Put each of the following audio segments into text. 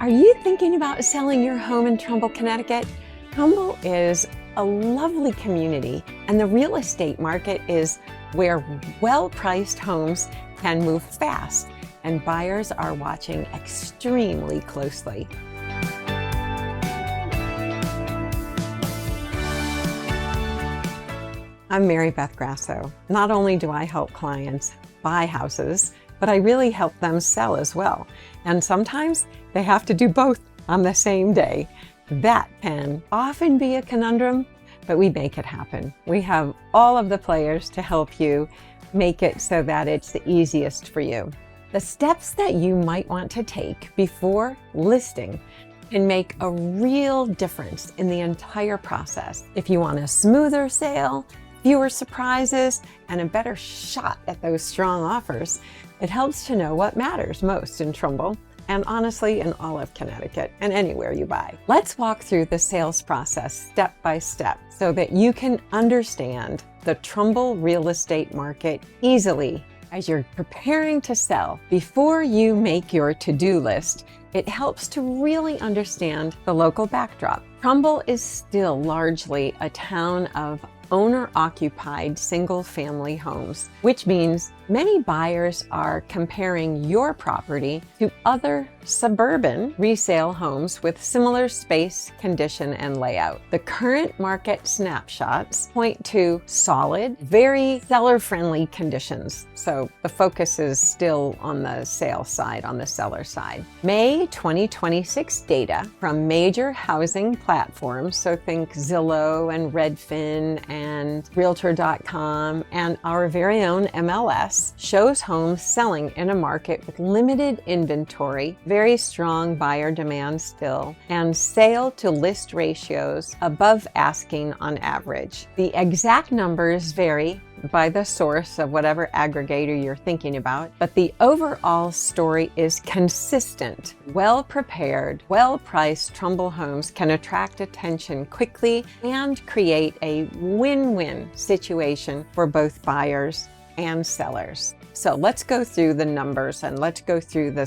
Are you thinking about selling your home in Trumbull, Connecticut? Trumbull is a lovely community, and the real estate market is where well-priced homes can move fast, and buyers are watching extremely closely. I'm Beth Grasso. Not only do I help clients buy houses, but I really help them sell as well. And sometimes they have to do both on the same day. That can often be a conundrum, but we make it happen. We have all of the players to help you make it so that it's the easiest for you. The steps that you might want to take before listing can make a real difference in the entire process. If you want a smoother sale, fewer surprises, and a better shot at those strong offers, it helps to know what matters most in Trumbull, and honestly in all of Connecticut and anywhere you buy. Let's walk through the sales process step by step so that you can understand the Trumbull real estate market easily as you're preparing to sell. Before you make your to-do list, it helps to really understand the local backdrop. Trumbull is still largely a town of owner-occupied single-family homes, which means many buyers are comparing your property to other suburban resale homes with similar space, condition, and layout. The current market snapshots point to solid, very seller-friendly conditions. So the focus is still on the sales side, on the seller side. May 2026 data from major housing platforms, so think Zillow and Redfin and Realtor.com and our very own MLS, shows homes selling in a market with limited inventory, very strong buyer demand still, and sale to list ratios above asking on average. The exact numbers vary by the source of whatever aggregator you're thinking about, but the overall story is consistent. Well-prepared, well-priced Trumbull homes can attract attention quickly and create a win-win situation for both buyers and sellers. So let's go through the numbers and let's go through the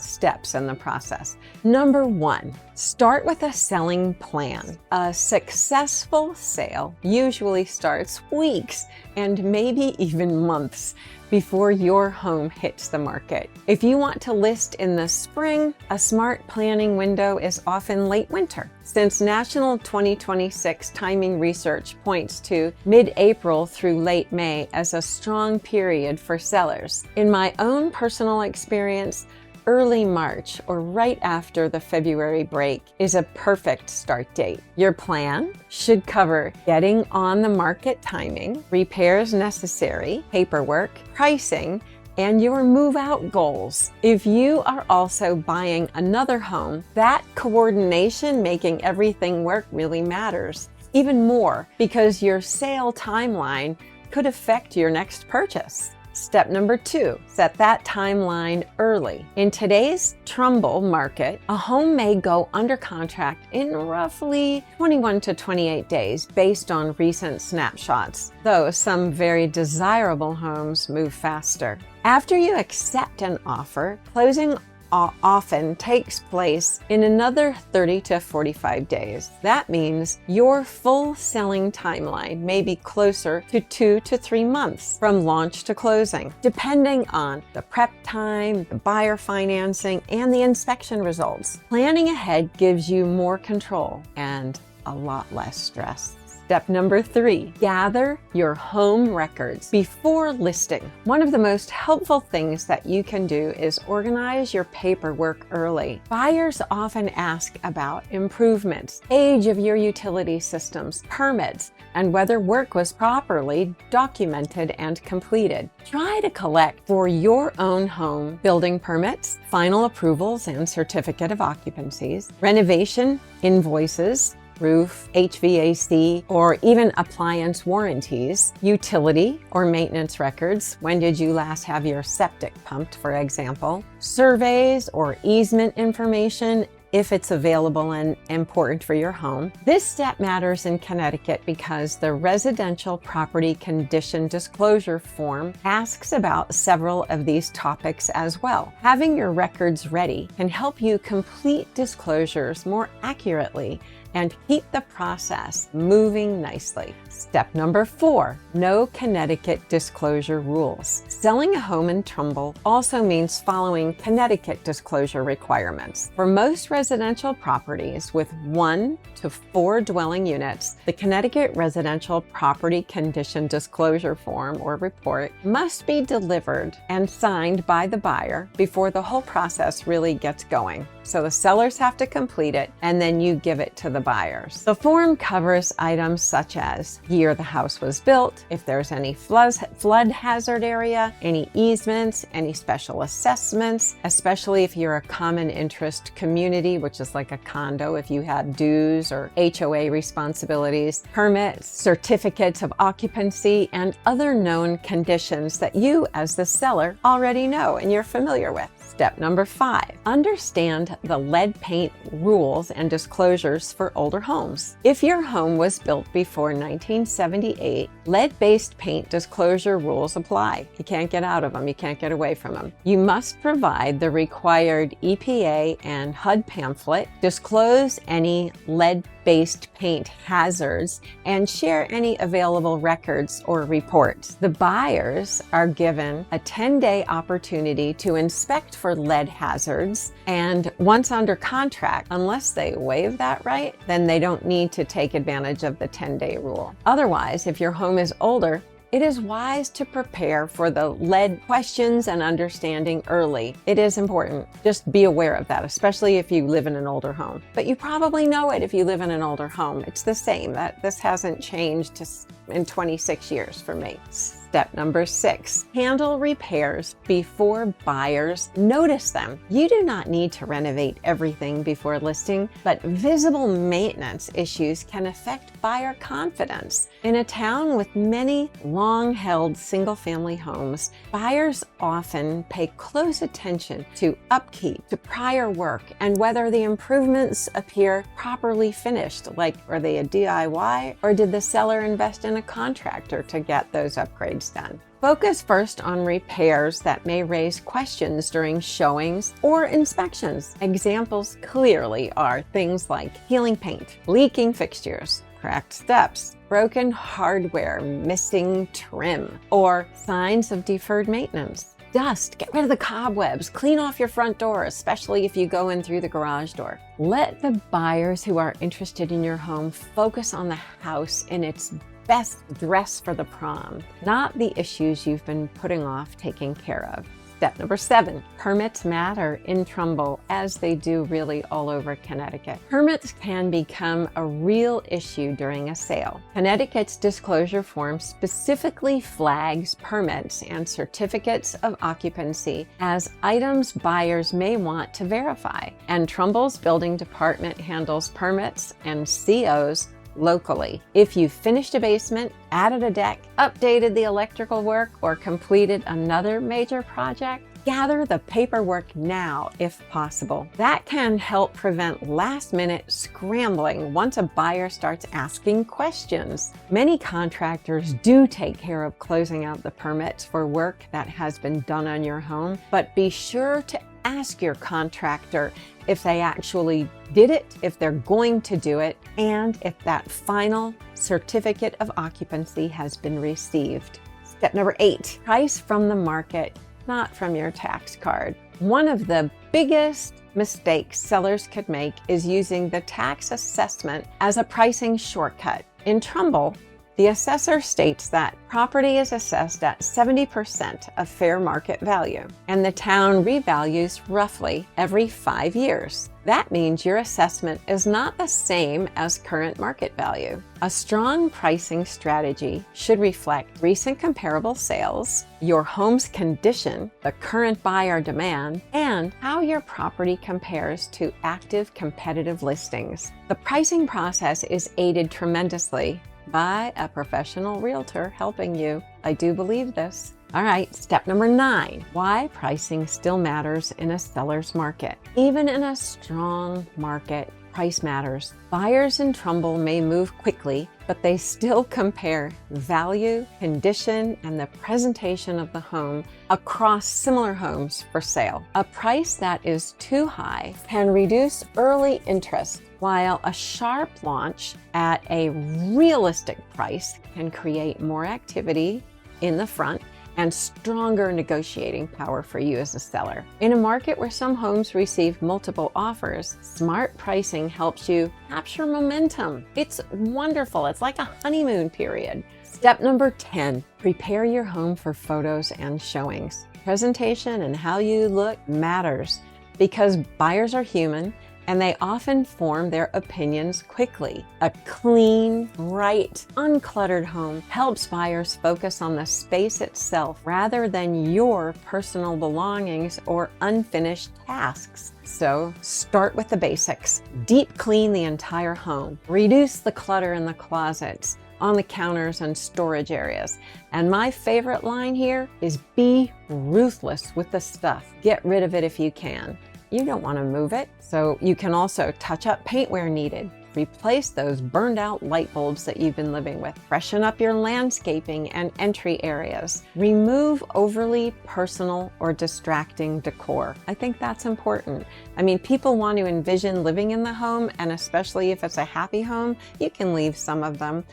steps and the process. Number one, start with a selling plan. A successful sale usually starts weeks and maybe even months before your home hits the market. If you want to list in the spring, a smart planning window is often late winter, since National 2026 timing research points to mid-April through late May as a strong period for sellers. In my own personal experience, early March or right after the February break is a perfect start date. Your plan should cover getting on the market timing, repairs necessary, paperwork, pricing, and your move-out goals. If you are also buying another home, that coordination, making everything work, really matters. Even more, because your sale timeline could affect your next purchase. Step number two, set that timeline early. In today's Trumbull market, a home may go under contract in roughly 21 to 28 days based on recent snapshots, though some very desirable homes move faster. After you accept an offer, closing often takes place in another 30 to 45 days. That means your full selling timeline may be closer to 2 to 3 months from launch to closing, depending on the prep time, the buyer financing, and the inspection results. Planning ahead gives you more control and a lot less stress. Step number three, gather your home records before listing. One of the most helpful things that you can do is organize your paperwork early. Buyers often ask about improvements, age of your utility systems, permits, and whether work was properly documented and completed. Try to collect for your own home building permits, final approvals and certificate of occupancies, renovation invoices, roof, HVAC, or even appliance warranties, utility or maintenance records. When did you last have your septic pumped, for example? Surveys or easement information if it's available and important for your home. This step matters in Connecticut because the Residential Property Condition Disclosure Form asks about several of these topics as well. Having your records ready can help you complete disclosures more accurately and keep the process moving nicely. Step number 4, know Connecticut disclosure rules. Selling a home in Trumbull also means following Connecticut disclosure requirements. For most residential properties with 1 to 4 dwelling units, the Connecticut Residential Property Condition Disclosure Form or report must be delivered and signed by the buyer before the whole process really gets going. So the sellers have to complete it and then you give it to the buyers. The form covers items such as year the house was built, if there's any flood hazard area, any easements, any special assessments, especially if you're a common interest community, which is like a condo, if you had dues or HOA responsibilities, permits, certificates of occupancy, and other known conditions that you as the seller already know and you're familiar with. Step number 5, understand the lead paint rules and disclosures for older homes. If your home was built before 1978, lead-based paint disclosure rules apply. You can't get out of them. You can't get away from them. You must provide the required EPA and HUD pamphlet, disclose any lead-based paint hazards, and share any available records or reports. The buyers are given a 10-day opportunity to inspect for lead hazards, and once under contract, unless they waive that right, then they don't need to take advantage of the 10-day rule. Otherwise, if your home is older, it is wise to prepare for the lead questions and understanding early. It is important. Just be aware of that, especially if you live in an older home. But you probably know it if you live in an older home. It's the same. This hasn't changed in 26 years for me. Step number 6, handle repairs before buyers notice them. You do not need to renovate everything before listing, but visible maintenance issues can affect buyer confidence. In a town with many long-held single-family homes, buyers often pay close attention to upkeep, to prior work, and whether the improvements appear properly finished, like are they a DIY or did the seller invest in a contractor to get those upgrades done. Focus first on repairs that may raise questions during showings or inspections. Examples clearly are things like peeling paint, leaking fixtures, cracked steps, broken hardware, missing trim, or signs of deferred maintenance. Dust, get rid of the cobwebs, clean off your front door, especially if you go in through the garage door. Let the buyers who are interested in your home focus on the house in its best dress for the prom, not the issues you've been putting off taking care of. Step number 7, permits matter in Trumbull, as they do really all over Connecticut. Permits can become a real issue during a sale. Connecticut's disclosure form specifically flags permits and certificates of occupancy as items buyers may want to verify, and Trumbull's building department handles permits and COs locally. If you finished a basement, added a deck, updated the electrical work, or completed another major project, gather the paperwork now if possible. That can help prevent last-minute scrambling once a buyer starts asking questions. Many contractors do take care of closing out the permits for work that has been done on your home, but be sure to ask your contractor if they actually did it, if they're going to do it, and if that final certificate of occupancy has been received. Step number 8, price from the market, not from your tax card. One of the biggest mistakes sellers could make is using the tax assessment as a pricing shortcut. In Trumbull, the assessor states that property is assessed at 70% of fair market value, and the town revalues roughly every 5 years. That means your assessment is not the same as current market value. A strong pricing strategy should reflect recent comparable sales, your home's condition, the current buyer demand, and how your property compares to active competitive listings. The pricing process is aided tremendously by a professional realtor helping you. I do believe this. All right, step number 9, why pricing still matters in a seller's market. Even in a strong market, price matters. Buyers in Trumbull may move quickly, but they still compare value, condition, and the presentation of the home across similar homes for sale. A price that is too high can reduce early interest, while a sharp launch at a realistic price can create more activity in the front and stronger negotiating power for you as a seller. In a market where some homes receive multiple offers, smart pricing helps you capture momentum. It's wonderful. It's like a honeymoon period. Step number 10, prepare your home for photos and showings. Presentation and how you look matters because buyers are human and they often form their opinions quickly. A clean, bright, uncluttered home helps buyers focus on the space itself rather than your personal belongings or unfinished tasks. So start with the basics. Deep clean the entire home. Reduce the clutter in the closets, on the counters and storage areas. And my favorite line here is be ruthless with the stuff. Get rid of it if you can. You don't want to move it. So you can also touch up paint where needed. Replace those burned out light bulbs that you've been living with. Freshen up your landscaping and entry areas. Remove overly personal or distracting decor. I think that's important. I mean, people want to envision living in the home, and especially if it's a happy home, you can leave some of them.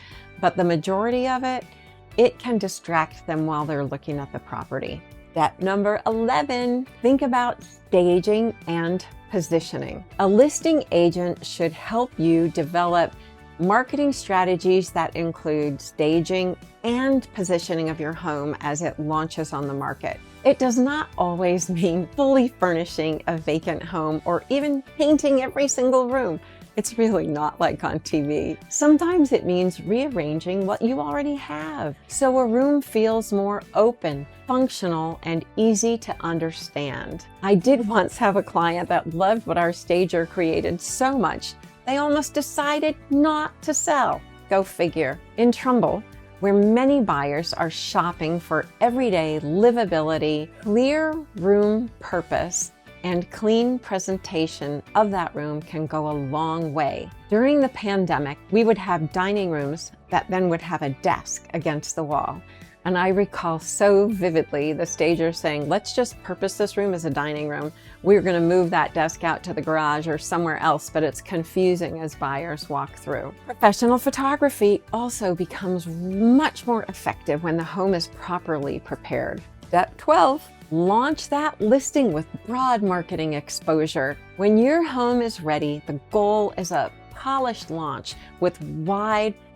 But the majority of it can distract them while they're looking at the property. Step number 11, think about staging and positioning. A listing agent should help you develop marketing strategies that include staging and positioning of your home as it launches on the market. It does not always mean fully furnishing a vacant home or even painting every single room. It's really not like on TV. Sometimes it means rearranging what you already have so a room feels more open, functional, and easy to understand. I did once have a client that loved what our stager created so much, they almost decided not to sell. Go figure. In Trumbull, where many buyers are shopping for everyday livability, clear room purpose, and clean presentation of that room can go a long way. During the pandemic, we would have dining rooms that then would have a desk against the wall. And I recall so vividly the stager saying, let's just purpose this room as a dining room. We're gonna move that desk out to the garage or somewhere else, but it's confusing as buyers walk through. Professional photography also becomes much more effective when the home is properly prepared. Step 12, launch that listing with broad marketing exposure. When your home is ready, the goal is a polished launch with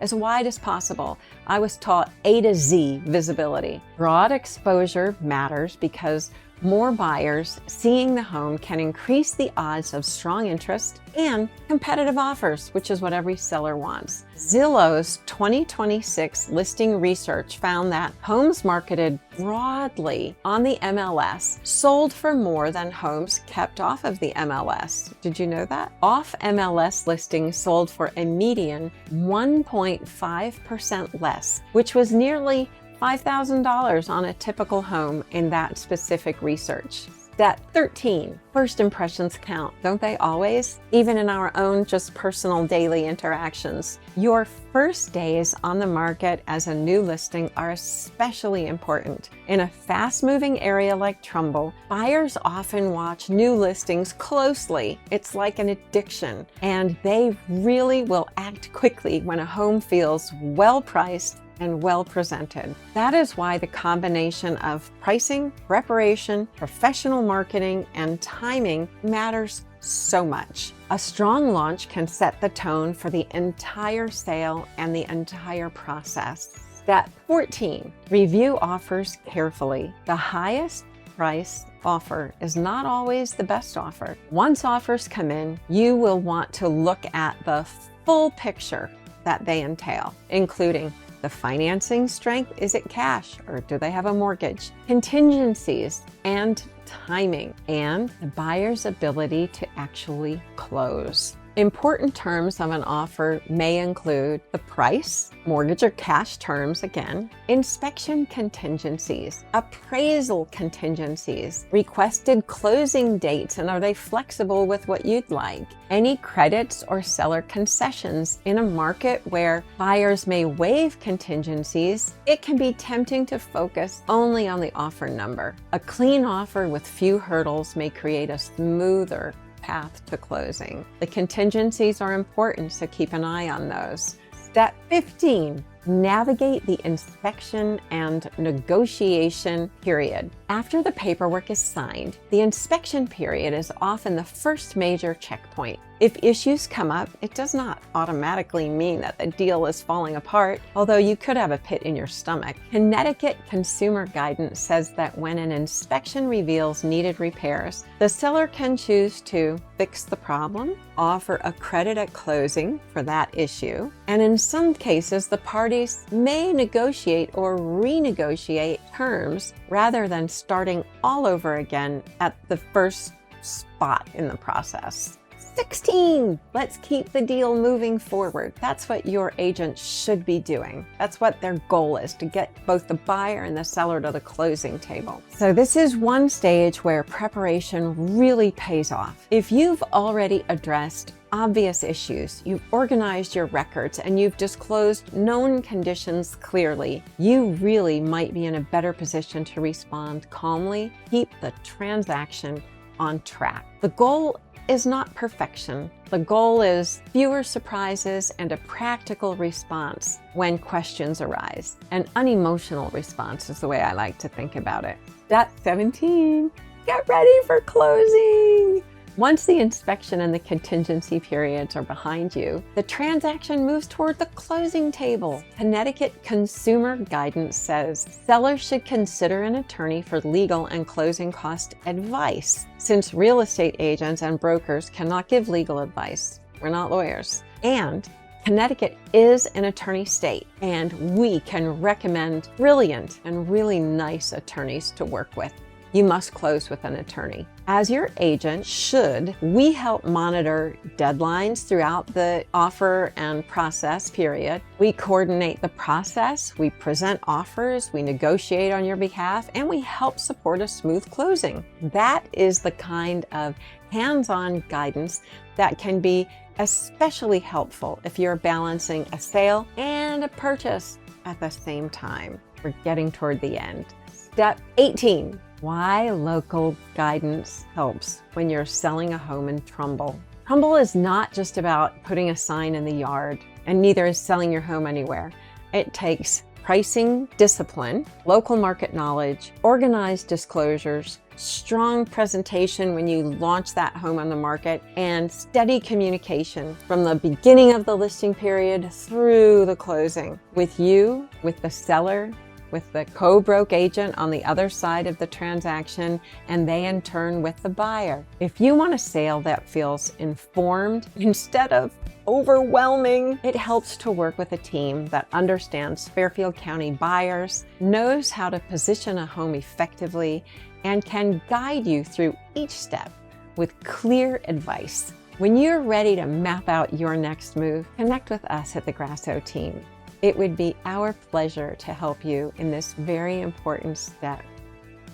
as wide as possible. I was taught A to Z visibility. Broad exposure matters because more buyers seeing the home can increase the odds of strong interest and competitive offers, which is what every seller wants. Zillow's 2026 listing research found that homes marketed broadly on the MLS sold for more than homes kept off of the MLS. Did you know that? Off MLS listings sold for a median 1.5% less, which was nearly $5,000 on a typical home in that specific research. Step 13, first impressions count, don't they always? Even in our own just personal daily interactions. Your first days on the market as a new listing are especially important. In a fast-moving area like Trumbull, buyers often watch new listings closely. It's like an addiction, and they really will act quickly when a home feels well-priced and well presented. That is why the combination of pricing, preparation, professional marketing, and timing matters so much. A strong launch can set the tone for the entire sale and the entire process. Step 14, review offers carefully. The highest price offer is not always the best offer. Once offers come in, you will want to look at the full picture that they entail, including the financing strength. Is it cash or do they have a mortgage? Contingencies and timing, and the buyer's ability to actually close. Important terms of an offer may include the price, mortgage or cash terms again, inspection contingencies, appraisal contingencies, requested closing dates, and are they flexible with what you'd like, any credits or seller concessions. In a market where buyers may waive contingencies, it can be tempting to focus only on the offer number. A clean offer with few hurdles may create a smoother path to closing. The contingencies are important, so keep an eye on those. Step 15, navigate the inspection and negotiation period. After the paperwork is signed, the inspection period is often the first major checkpoint. If issues come up, it does not automatically mean that the deal is falling apart, although you could have a pit in your stomach. Connecticut consumer guidance says that when an inspection reveals needed repairs, the seller can choose to fix the problem, offer a credit at closing for that issue, and in some cases, the parties may negotiate or renegotiate terms rather than starting all over again at the first spot in the process. 16, let's keep the deal moving forward. That's what your agent should be doing. That's what their goal is, to get both the buyer and the seller to the closing table. So this is one stage where preparation really pays off. If you've already addressed obvious issues, you've organized your records, and you've disclosed known conditions clearly, you really might be in a better position to respond calmly, keep the transaction on track. The goal is not perfection. The goal is fewer surprises and a practical response when questions arise. An unemotional response is the way I like to think about it. Step 17, get ready for closing. Once the inspection and the contingency periods are behind you, the transaction moves toward the closing table. Connecticut consumer guidance says sellers should consider an attorney for legal and closing cost advice, since real estate agents and brokers cannot give legal advice. We're not lawyers. And Connecticut is an attorney state, and we can recommend brilliant and really nice attorneys to work with. You must close with an attorney. As your agent should, we help monitor deadlines throughout the offer and process period. We coordinate the process, we present offers, we negotiate on your behalf, and we help support a smooth closing. That is the kind of hands-on guidance that can be especially helpful if you're balancing a sale and a purchase at the same time. We're getting toward the end. Step 18. Why local guidance helps when you're selling a home in Trumbull. Trumbull is not just about putting a sign in the yard, and neither is selling your home anywhere. It takes pricing discipline, local market knowledge, organized disclosures, strong presentation when you launch that home on the market, and steady communication from the beginning of the listing period through the closing with you, with the seller, with the co-broke agent on the other side of the transaction, and they in turn with the buyer. If you want a sale that feels informed instead of overwhelming, it helps to work with a team that understands Fairfield County buyers, knows how to position a home effectively, and can guide you through each step with clear advice. When you're ready to map out your next move, connect with us at the Grasso Team. It would be our pleasure to help you in this very important step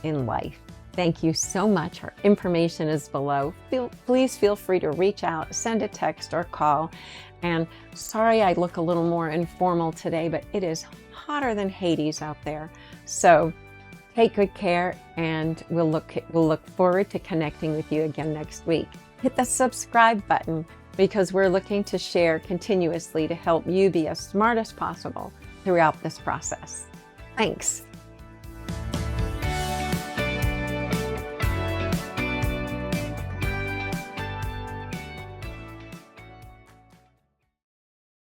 in life. Thank you so much. Our information is below. Please feel free to reach out, send a text or call. And sorry I look a little more informal today, but it is hotter than Hades out there. So take good care, and we'll look forward to connecting with you again next week. Hit the subscribe button, because we're looking to share continuously to help you be as smart as possible throughout this process. Thanks.